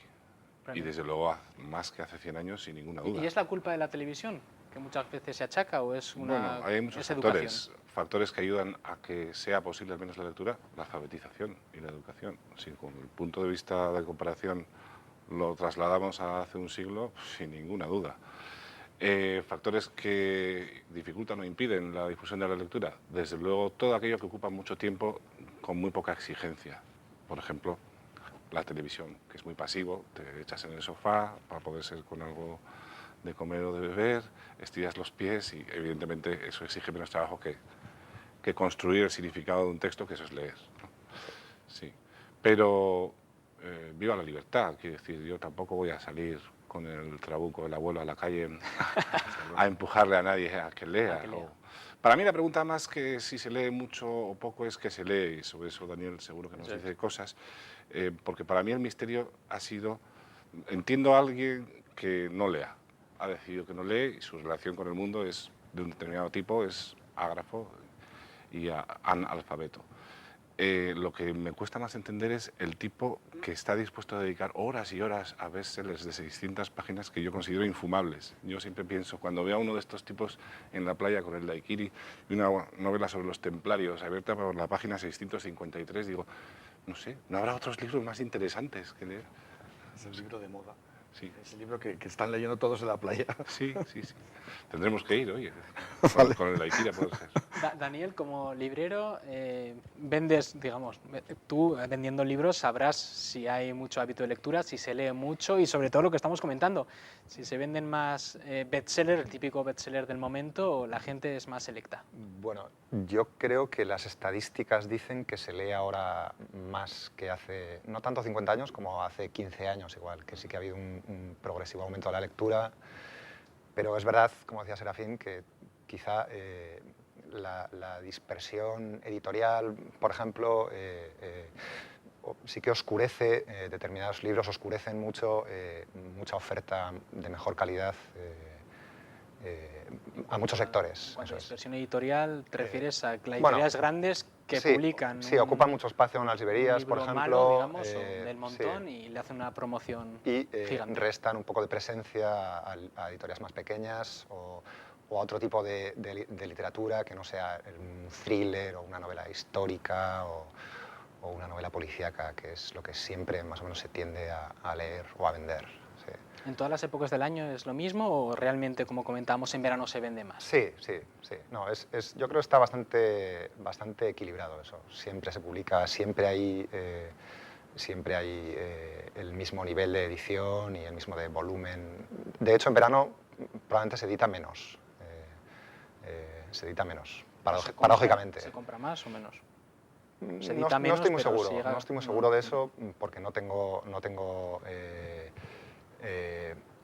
Y desde luego más que hace 100 años, sin ninguna duda. ¿Y es la culpa de la televisión, que muchas veces se achaca, o es una Bueno, hay muchos factores que ayudan a que sea posible al menos la lectura, la alfabetización y la educación. Si con el punto de vista de comparación lo trasladamos a hace un siglo, sin ninguna duda. Factores que dificultan o impiden la difusión de la lectura, desde luego todo aquello que ocupa mucho tiempo con muy poca exigencia. Por ejemplo, la televisión, que es muy pasivo, te echas en el sofá para poder ser con algo de comer o de beber, estiras los pies y evidentemente eso exige menos trabajo que construir el significado de un texto, que eso es leer, ¿no? Sí. Pero viva la libertad, quiero decir, yo tampoco voy a salir con el trabuco del abuelo a la calle a empujarle a nadie a que lea. Para mí la pregunta más que si se lee mucho o poco es que se lee, y sobre eso Daniel seguro que nos dice cosas, porque para mí el misterio ha sido, entiendo a alguien que no lea, ha decidido que no lee y su relación con el mundo es de un determinado tipo, es ágrafo y analfabeto. Lo que me cuesta más entender es el tipo que está dispuesto a dedicar horas y horas a bestsellers de 600 páginas que yo considero infumables. Yo siempre pienso, cuando veo a uno de estos tipos en la playa con el daiquiri y una novela sobre los templarios abierta por la página 653, digo, no sé, ¿no habrá otros libros más interesantes que leer? Es el libro de moda. Sí. Es el libro que están leyendo todos en la playa. Sí. Tendremos que ir, oye, con el daiquiri puede ser. Daniel, como librero, vendes, digamos, tú vendiendo libros sabrás si hay mucho hábito de lectura, si se lee mucho y sobre todo lo que estamos comentando, si se venden más bestsellers, el típico bestseller del momento, o la gente es más selecta. Bueno, yo creo que las estadísticas dicen que se lee ahora más que hace, no tanto 50 años como hace 15 años igual, que sí que ha habido un progresivo aumento de la lectura, pero es verdad, como decía Serafín, que quizá la dispersión editorial, por ejemplo, sí que oscurece, determinados libros oscurecen mucho, mucha oferta de mejor calidad a muchos sectores. Cuando dispersión editorial, ¿te refieres a editoriales grandes que publican? Sí, ocupan mucho espacio en las librerías, por ejemplo. Malo, digamos, del montón, y le hacen una promoción gigante. Restan un poco de presencia a editoriales más pequeñas o a otro tipo de literatura que no sea un thriller o una novela histórica o una novela policíaca, que es lo que siempre más o menos se tiende a leer o a vender. Sí. ¿En todas las épocas del año es lo mismo o realmente, como comentábamos, en verano se vende más? Sí. No, yo creo que está bastante equilibrado eso. Siempre se publica, siempre hay el mismo nivel de edición y el mismo de volumen. De hecho, en verano probablemente se edita menos. Paradójicamente. ¿Se compra más o menos? No estoy muy seguro. No estoy muy seguro de eso porque no tengo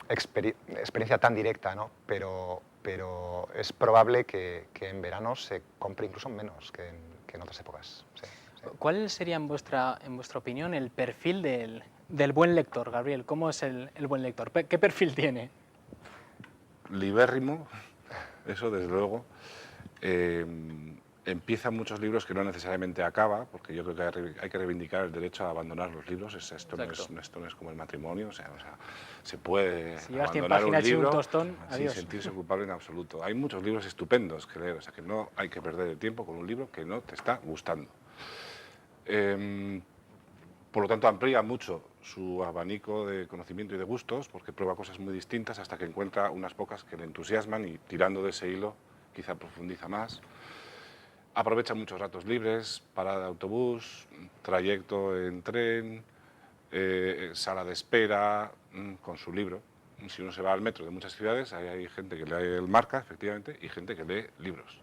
experiencia tan directa, ¿no? Pero es probable que en verano se compre incluso menos que en otras épocas. Sí. ¿Cuál sería, en vuestra opinión, el perfil del buen lector, Gabriel? ¿Cómo es el buen lector? ¿Qué perfil tiene? Libérrimo, eso desde luego. Empiezan muchos libros que no necesariamente acaba, porque yo creo que hay que reivindicar el derecho a abandonar los libros. Esto no es como el matrimonio, o sea, se puede abandonar un libro sin sentirse culpable en absoluto. Hay muchos libros estupendos que leer, o sea que no hay que perder el tiempo con un libro que no te está gustando. Por lo tanto, amplía mucho su abanico de conocimiento y de gustos, porque prueba cosas muy distintas hasta que encuentra unas pocas que le entusiasman y tirando de ese hilo quizá profundiza más. Aprovecha muchos ratos libres, parada de autobús, trayecto en tren, sala de espera, con su libro. Si uno se va al metro de muchas ciudades, hay gente que lee el Marca, efectivamente, y gente que lee libros.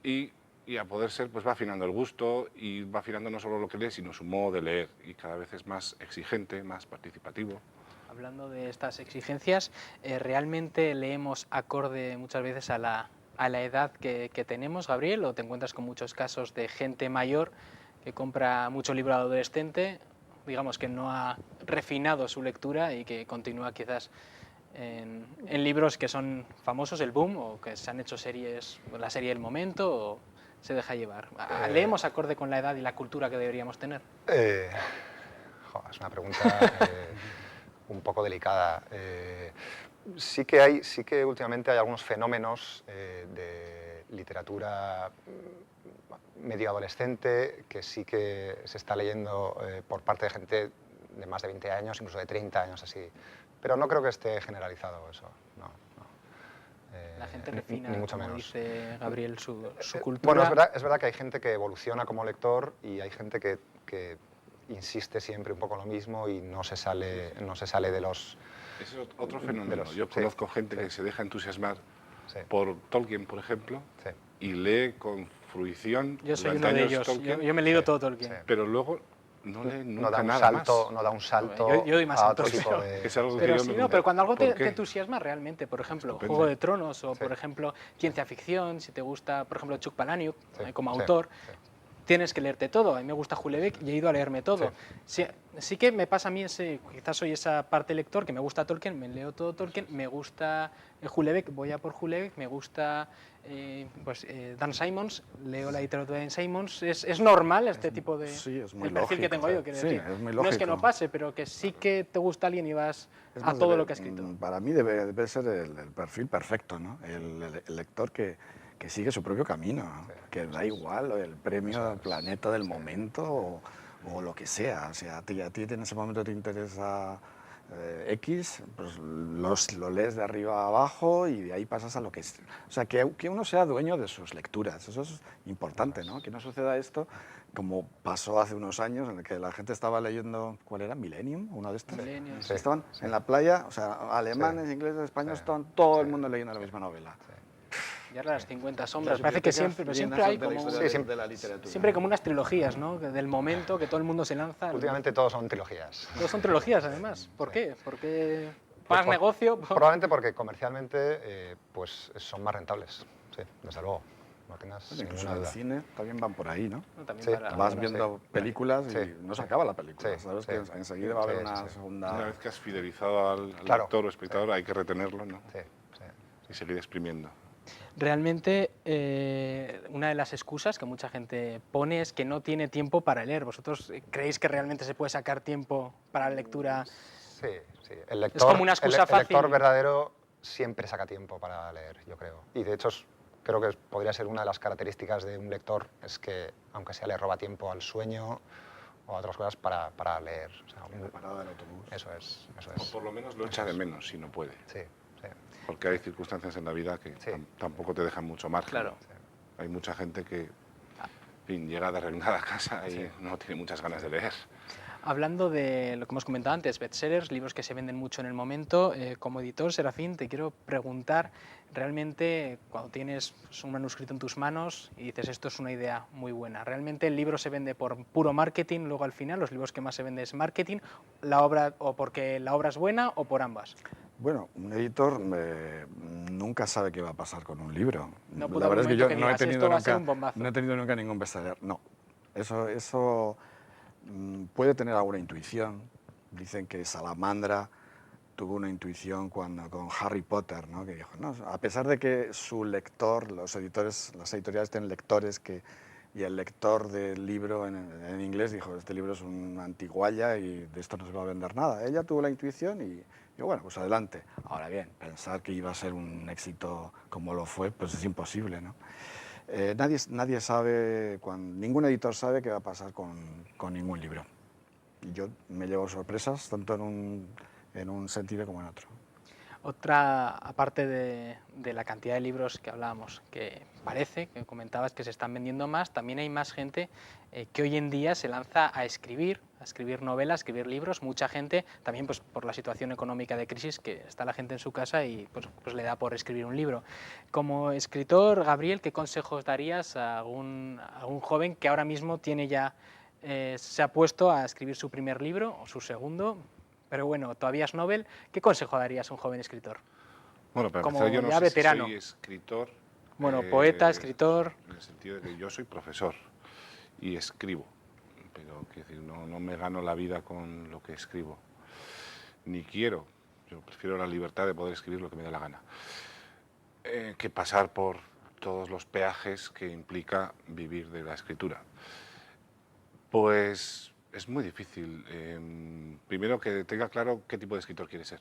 Y a poder ser, pues va afinando el gusto y va afinando no solo lo que lee, sino su modo de leer. Y cada vez es más exigente, más participativo. Hablando de estas exigencias, ¿realmente leemos acorde muchas veces a la edad que tenemos, Gabriel? ¿O te encuentras con muchos casos de gente mayor que compra mucho libro adolescente, digamos que no ha refinado su lectura y que continúa quizás en libros que son famosos, el boom, o que se han hecho series, la serie del momento, o se deja llevar? ¿Leemos acorde con la edad y la cultura que deberíamos tener? Es una pregunta un poco delicada. Sí que últimamente hay algunos fenómenos de literatura medio adolescente que sí que se está leyendo por parte de gente de más de 20 años, incluso de 30 años así. Pero no creo que esté generalizado eso, no. La gente refina, ni mucho como menos. dice Gabriel, su cultura. Bueno, es verdad que hay gente que evoluciona como lector y hay gente que insiste siempre un poco en lo mismo y no se sale de los... Ese es otro fenómeno. Yo conozco gente que se deja entusiasmar por Tolkien, por ejemplo, y lee con fruición. Yo soy uno de ellos. Yo me he leído todo Tolkien. Pero luego no lee no nunca da un nada salto, más. no da un salto Yo doy más a otro saltos, tipo pero, de... Es algo que pero yo sí, me no, pregunto, pero cuando algo ¿por te qué? entusiasma realmente, por ejemplo, Estupendo. Juego de Tronos o, Sí. por ejemplo, ciencia ficción, si te gusta, por ejemplo, Chuck Palahniuk Sí, como sí, autor, sí. tienes que leerte todo. A mí me gusta Houellebecq y he ido a leerme todo. Sí que me pasa a mí quizás soy esa parte lector que me gusta Tolkien, me leo todo Tolkien, me gusta Houellebecq, voy a por Houellebecq, me gusta Dan Simmons, leo la literatura de Dan Simmons. Es normal este tipo de Sí, es muy el perfil que lógico. tengo yo, quiero Sí, decir. es muy No es que no lógico. pase, pero que sí que te gusta alguien y vas Es a más, todo debe- lo que ha escrito. Para mí debe ser el perfil perfecto, ¿no? El lector que sigue su propio camino, ¿no? Que da igual el premio Planeta del momento o lo que sea. O sea, a ti en ese momento te interesa X, pues lo lees de arriba a abajo y de ahí pasas a lo que es. O sea, que uno sea dueño de sus lecturas, eso es importante, ¿no? Que no suceda esto como pasó hace unos años en el que la gente estaba leyendo, ¿cuál era? Millennium, uno de estos. Millennium, Sí. Estaban en la playa, o sea, alemanes, ingleses, españoles, estaban todo el mundo leyendo la misma novela. Y ahora las 50 sombras, Las parece que bibliotecas siempre llenas hay de la como historia de la literatura. siempre hay como unas trilogías, ¿no? Del momento que todo el mundo se lanza. Últimamente todos son trilogías. Todos son trilogías, además. ¿Por qué? Porque más negocio. Probablemente porque comercialmente pues son más rentables, sí, desde luego. No tengas Incluso ninguna en el duda. cine también van por ahí, ¿no? También Sí, Vas sí. viendo películas y Sí. no se acaba la película, Sí, sabes sí. que enseguida va a haber Sí, una sí. segunda... Una vez que has fidelizado al Claro. lector o espectador, hay que retenerlo, ¿no? Sí, sí. Y seguir exprimiendo. Realmente, una de las excusas que mucha gente pone es que no tiene tiempo para leer. ¿Vosotros creéis que realmente se puede sacar tiempo para la lectura? Sí, sí. El lector, Es como una excusa el lector fácil. verdadero siempre saca tiempo para leer, yo creo. Y de hecho creo que podría ser una de las características de un lector, es que aunque sea le roba tiempo al sueño o a otras cosas para leer. O sea, La parada del autobús. Eso es. O por lo menos lo echa de menos si no puede. Sí, sí. Porque hay circunstancias en la vida que tampoco te dejan mucho margen. Claro. Hay mucha gente que en fin, llega derrengada a casa y no tiene muchas ganas de leer. Hablando de lo que hemos comentado antes, bestsellers, libros que se venden mucho en el momento, como editor, Serafín, te quiero preguntar, realmente cuando tienes un manuscrito en tus manos y dices esto es una idea muy buena, ¿realmente el libro se vende por puro marketing, luego al final los libros que más se venden es marketing, la obra, o porque la obra es buena o por ambas? Bueno, un editor nunca sabe qué va a pasar con un libro. No puede La haber verdad es que un yo momento que digas, "Esto va a ser un bombazo". no he tenido nunca ningún bestseller. No, eso puede tener alguna intuición. Dicen que Salamandra tuvo una intuición con Harry Potter, ¿no? Que dijo, no, a pesar de que su lector, las editoriales tienen lectores y el lector del libro en inglés dijo, este libro es una antigualla y de esto no se va a vender nada. Ella tuvo la intuición y bueno, pues adelante. Ahora bien, pensar que iba a ser un éxito como lo fue, pues es imposible, ¿no? Nadie sabe, ningún editor sabe qué va a pasar con ningún libro. Y yo me llevo sorpresas tanto en un sentido como en otro. Otra, aparte de la cantidad de libros que hablábamos, que parece, que comentabas que se están vendiendo más, también hay más gente que hoy en día se lanza a escribir novelas, a escribir libros. Mucha gente, también pues, por la situación económica de crisis, que está la gente en su casa y pues le da por escribir un libro. Como escritor, Gabriel, ¿qué consejos darías a algún joven que ahora mismo tiene ya, se ha puesto a escribir su primer libro o su segundo? Pero bueno, todavía es novel. ¿Qué consejo darías a un joven escritor? Bueno, para como empezar, yo no ya sé veterano. si soy escritor. Bueno, poeta, escritor. En el sentido de que yo soy profesor y escribo, pero quiero decir, no me gano la vida con lo que escribo, ni quiero. Yo prefiero la libertad de poder escribir lo que me dé la gana, que pasar por todos los peajes que implica vivir de la escritura. Pues es muy difícil. Primero, que tenga claro qué tipo de escritor quiere ser.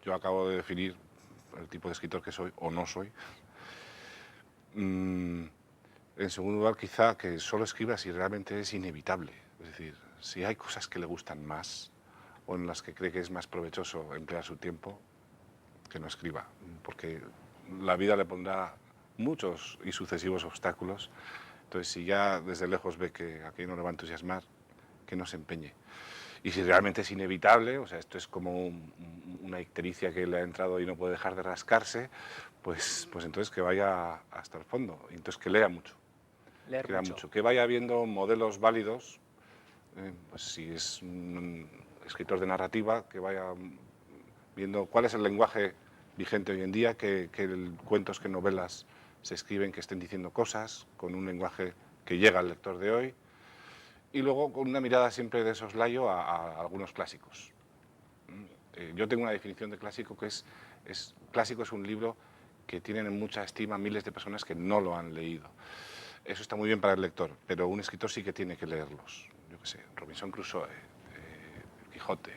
Yo acabo de definir el tipo de escritor que soy o no soy. En segundo lugar, quizá que solo escriba si realmente es inevitable. Es decir, si hay cosas que le gustan más o en las que cree que es más provechoso emplear su tiempo, que no escriba, porque la vida le pondrá muchos y sucesivos obstáculos. Entonces, si ya desde lejos ve que aquello no le va a entusiasmar, que no se empeñe. Y si realmente es inevitable, o sea, esto es como una ictericia que le ha entrado y no puede dejar de rascarse, pues entonces que vaya hasta el fondo, y entonces que lea mucho. Leer mucho. Que vaya viendo modelos válidos pues si es un escritor de narrativa, que vaya viendo cuál es el lenguaje vigente hoy en día, que cuentos, que novelas se escriben, que estén diciendo cosas con un lenguaje que llega al lector de hoy, y luego con una mirada siempre de soslayo a algunos clásicos. Yo tengo una definición de clásico que clásico es un libro que tienen en mucha estima miles de personas que no lo han leído. Eso está muy bien para el lector, pero un escritor sí que tiene que leerlos. Yo qué sé, Robinson Crusoe, Quijote,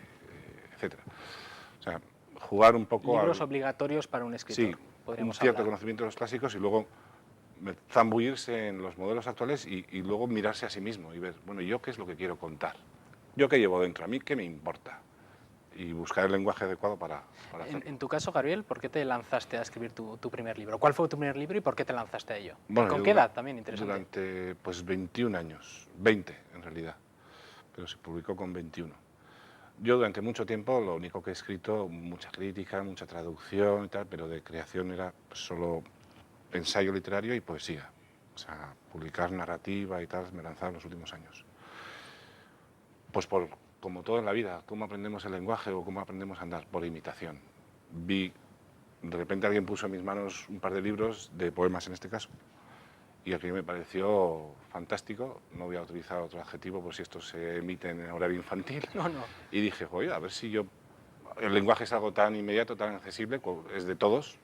etc. O sea, jugar un poco... Libros obligatorios para un escritor, sí, podríamos un cierto hablar. conocimiento de los clásicos y luego zambullirse en los modelos actuales y luego mirarse a sí mismo y ver, bueno, ¿yo qué es lo que quiero contar? ¿Yo qué llevo dentro? ¿A mí qué me importa? Y buscar el lenguaje adecuado para hacerlo. En tu caso, Gabriel, ¿por qué te lanzaste a escribir tu primer libro? ¿Cuál fue tu primer libro y por qué te lanzaste a ello? Bueno, ¿Con qué edad también? Interesante. Durante pues 21 años, 20 en realidad, pero se publicó con 21. Yo durante mucho tiempo lo único que he escrito, mucha crítica, mucha traducción y tal, pero de creación era pues, solo ensayo literario y poesía. O sea, publicar narrativa y tal me lanzaba en los últimos años. Pues como todo en la vida, cómo aprendemos el lenguaje o cómo aprendemos a andar, por imitación. De repente alguien puso en mis manos un par de libros, de poemas en este caso, y aquello me pareció fantástico. No voy a utilizar otro adjetivo por si esto se emite en horario infantil. No. Y dije, oye, a ver si el lenguaje es algo tan inmediato, tan accesible, es de todos,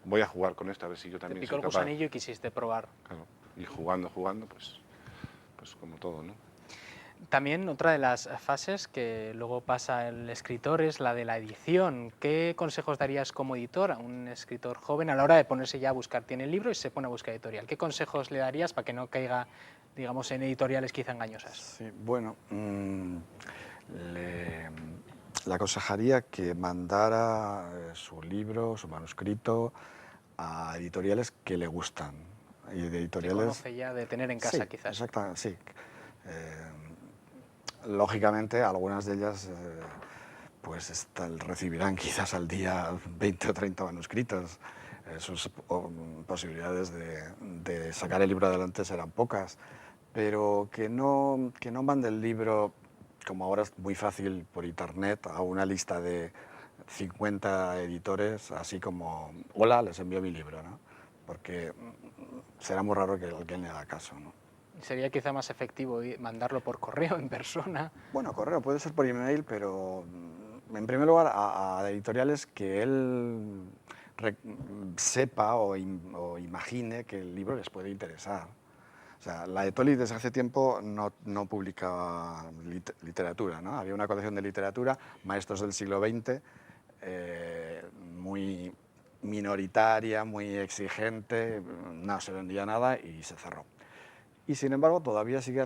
voy a jugar con esto, a ver si yo también Te picó soy el capaz. gusanillo y quisiste probar. Claro, y jugando, pues como todo, ¿no? También otra de las fases que luego pasa el escritor es la de la edición. ¿Qué consejos darías como editor a un escritor joven a la hora de ponerse ya a buscar? Tiene el libro y se pone a buscar editorial. ¿Qué consejos le darías para que no caiga, digamos, en editoriales quizá engañosas? Sí, bueno, le aconsejaría que mandara su libro, su manuscrito a editoriales que le gustan. Y de editoriales... Que conoce ya de tener en casa, sí, quizás. Exactamente, sí. Lógicamente, algunas de ellas pues recibirán quizás al día 20 o 30 manuscritos. Sus posibilidades de sacar el libro adelante serán pocas, pero que no mande el libro, como ahora es muy fácil por internet, a una lista de 50 editores, así como, hola, les envío mi libro, ¿no? Porque será muy raro que alguien le haga caso, ¿no? Sería quizá más efectivo mandarlo por correo, en persona. Bueno, correo puede ser por email, pero en primer lugar a editoriales que él sepa o imagine que el libro les puede interesar. O sea, la Etoli desde hace tiempo no publicaba literatura, ¿no? Había una colección de literatura, Maestros del siglo XX, muy minoritaria, muy exigente, no se vendía nada y se cerró. Y sin embargo todavía sigue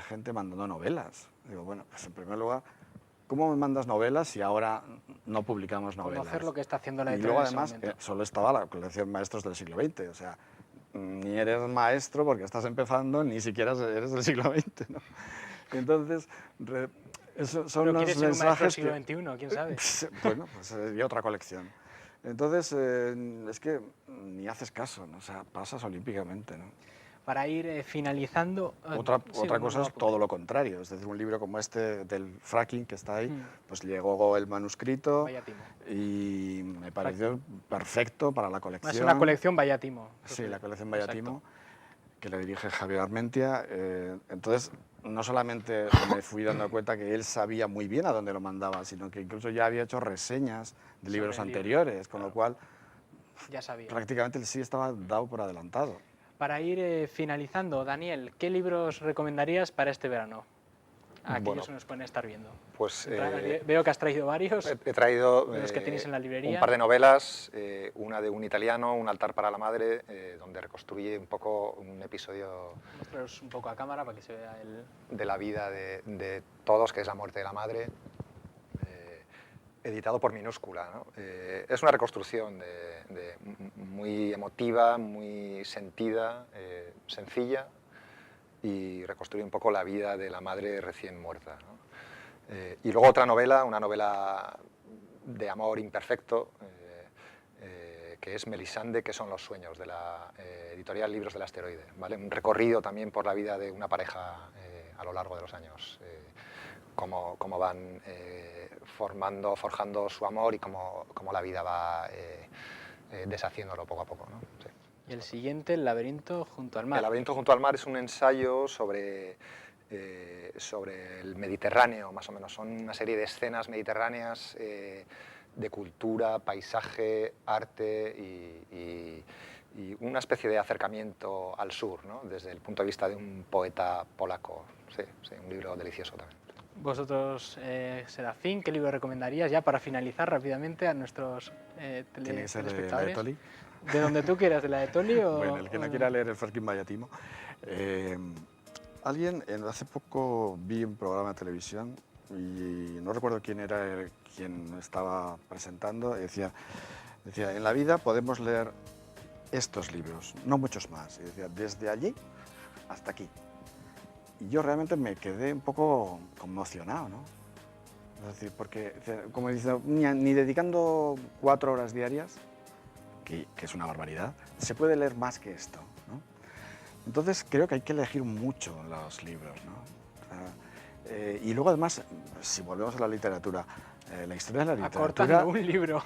gente mandando novelas. Digo, bueno, pues en primer lugar, ¿cómo me mandas novelas si ahora no publicamos novelas? Conocer lo que está haciendo la Y editorial. luego además solo estaba la colección Maestros del siglo XX, o sea, ni eres maestro porque estás empezando, ni siquiera eres del siglo XX, ¿no? Entonces, son los ¿quieres ser un maestro del mensajes siglo XXI? ¿Quién sabe? Bueno, pues y otra colección. Entonces, es que ni haces caso, ¿no? O sea, pasas olímpicamente, ¿no? Para ir finalizando... Otra cosa es todo lo contrario, es decir, un libro como este del fracking que está ahí, pues llegó el manuscrito y me pareció perfecto para la colección. Es una colección Vaya Timo. Sí, la colección Vaya Timo, que le dirige Javier Armentia. Entonces, no solamente me fui dando cuenta que él sabía muy bien a dónde lo mandaba, sino que incluso ya había hecho reseñas de libros anteriores, con lo cual ya sabía. Prácticamente él sí estaba dado por adelantado. Para ir finalizando, Daniel, ¿qué libros recomendarías para este verano? Aquellos que nos pueden estar viendo. Pues, veo que has traído varios. He traído los que tenéis en la librería. Un par de novelas, una de un italiano, Un altar para la madre, donde reconstruye un poco un episodio... Mostraros un poco a cámara para que se vea de la vida de todos, que es la muerte de la madre, editado por Minúscula, ¿no? Es una reconstrucción muy emotiva, muy sentida, sencilla, y reconstruye un poco la vida de la madre recién muerta, ¿no? Y luego otra novela, una novela de amor imperfecto, que es Melisande, que son los sueños, de la editorial Libros del Asteroide, ¿vale? Un recorrido también por la vida de una pareja a lo largo de los años cómo van forjando su amor y cómo la vida va deshaciéndolo poco a poco, ¿no? Sí. Y el siguiente, El laberinto junto al mar. El laberinto junto al mar es un ensayo sobre el Mediterráneo, más o menos. Son una serie de escenas mediterráneas de cultura, paisaje, arte y una especie de acercamiento al sur, ¿no? Desde el punto de vista de un poeta polaco. Sí, un libro delicioso también. Vosotros, Serafín, ¿qué libro recomendarías ya para finalizar rápidamente a nuestros Tiene que ser telespectadores? la de Tolí. ¿De donde tú quieras? ¿De la de Tolí o...? Bueno, el que no quiera leer el Ferkin Bayatimo. Hace poco vi un programa de televisión y no recuerdo quién era quien estaba presentando, y decía, en la vida podemos leer estos libros, no muchos más. Y decía, desde allí hasta aquí. Y yo realmente me quedé un poco conmocionado, ¿no? Es decir, porque, como dice, ni dedicando 4 horas diarias, que es una barbaridad, se puede leer más que esto, ¿no? Entonces creo que hay que elegir mucho los libros, ¿no? Y luego además, si volvemos a la literatura, la historia de la literatura... Acortando un libro.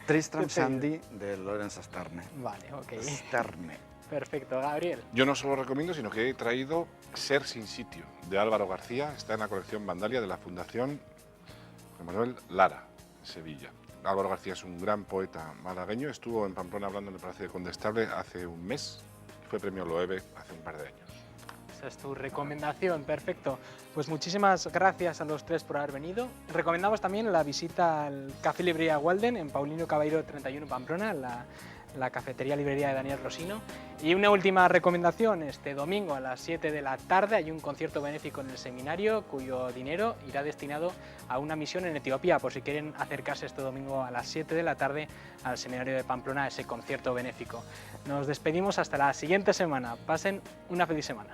Tristram Shandy de Lawrence Sterne. Vale, ok. Sterne. Perfecto, Gabriel. Yo no solo recomiendo, sino que he traído Ser sin sitio, de Álvaro García. Está en la colección Vandalia de la Fundación Manuel Lara, Sevilla. Álvaro García es un gran poeta malagueño. Estuvo en Pamplona hablando en el Palacio de Condestable hace un mes. Fue premio Loewe hace un par de años. Esa es tu recomendación, perfecto. Pues muchísimas gracias a los tres por haber venido. Recomendamos también la visita al Café Librería Walden en Paulino Caballero 31 Pamplona, la cafetería librería de Daniel Rosino. Y una última recomendación, este domingo a las 7 de la tarde hay un concierto benéfico en el seminario cuyo dinero irá destinado a una misión en Etiopía, por si quieren acercarse este domingo a las 7 de la tarde al seminario de Pamplona a ese concierto benéfico. Nos despedimos hasta la siguiente semana. Pasen una feliz semana.